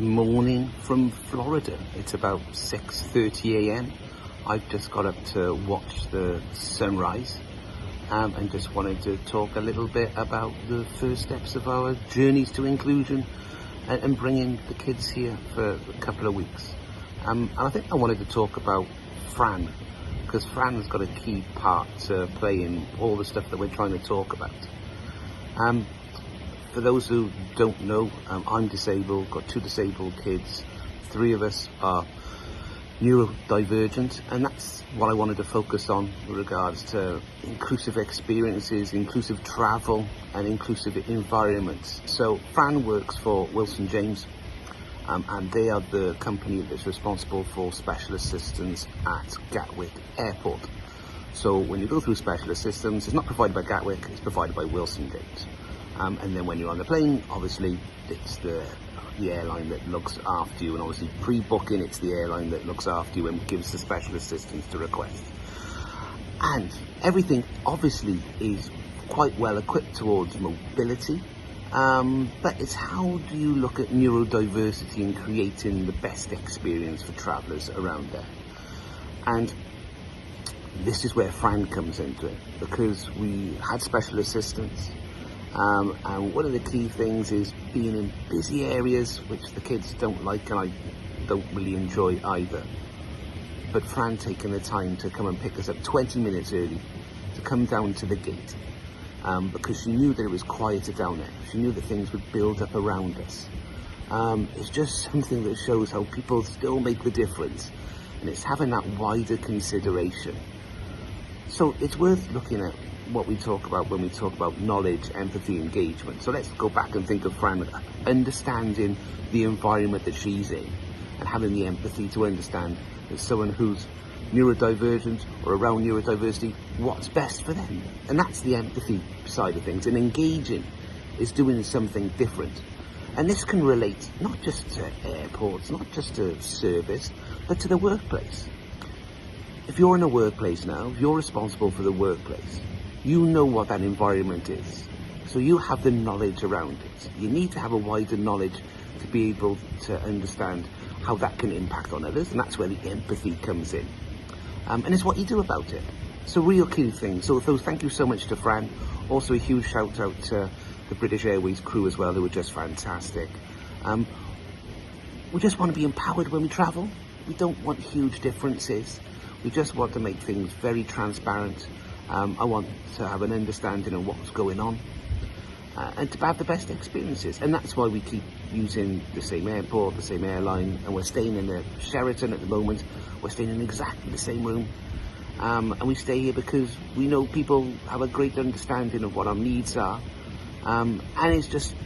morning from Florida. It's about 6:30 a.m. I've just got up to watch the sunrise and just wanted to talk a little bit about the first steps of our journeys to inclusion and bringing the kids here for a couple of weeks. And I think I wanted to talk about Fran, because Fran's got a key part to play in all the stuff that we're trying to talk about. For those who don't know, I'm disabled, got 2 disabled kids. 3 of us are neurodivergent, and that's what I wanted to focus on with regards to inclusive experiences, inclusive travel, and inclusive environments. So Fran works for Wilson James, and they are the company that's responsible for special assistance at Gatwick Airport. So when you go through special assistance, it's not provided by Gatwick, it's provided by Wilson James. And then when you're on the plane, obviously it's the airline that looks after you, and obviously pre-booking, it's the airline that looks after you and gives the special assistance to request. And everything obviously is quite well equipped towards mobility, but it's how do you look at neurodiversity and creating the best experience for travellers around there. And this is where Fran comes into it, because we had special assistance. And one of the key things is being in busy areas, which the kids don't like and I don't really enjoy either. But Fran taking the time to come and pick us up 20 minutes early to come down to the gate, because she knew that it was quieter down there. She knew that things would build up around us. It's just something that shows how people still make the difference, and it's having that wider consideration. So it's worth looking at what we talk about when we talk about knowledge, empathy, engagement. So let's go back and think of Fran understanding the environment that she's in and having the empathy to understand that someone who's neurodivergent or around neurodiversity, what's best for them. And that's the empathy side of things. And engaging is doing something different. And this can relate not just to airports, not just to service, but to the workplace. If you're in a workplace now, if you're responsible for the workplace, you know what that environment is. So you have the knowledge around it. You need to have a wider knowledge to be able to understand how that can impact on others, and that's where the empathy comes in. And it's what you do about it. So real key things. So thank you so much to Fran. Also a huge shout out to the British Airways crew as well, they were just fantastic. We just want to be empowered when we travel. We don't want huge differences. We just want to make things very transparent. I want to have an understanding of what's going on and to have the best experiences. And that's why we keep using the same airport, the same airline, and we're staying in the Sheraton at the moment. We're staying in exactly the same room. And we stay here because we know people have a great understanding of what our needs are. And it's just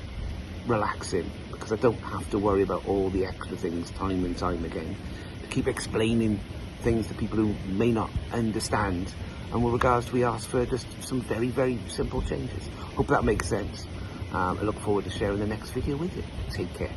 relaxing because I don't have to worry about all the extra things time and time again. To keep explaining things to people who may not understand. And with regards to, we ask for just some very, very simple changes. Hope that makes sense. I look forward to sharing the next video with you. Take care.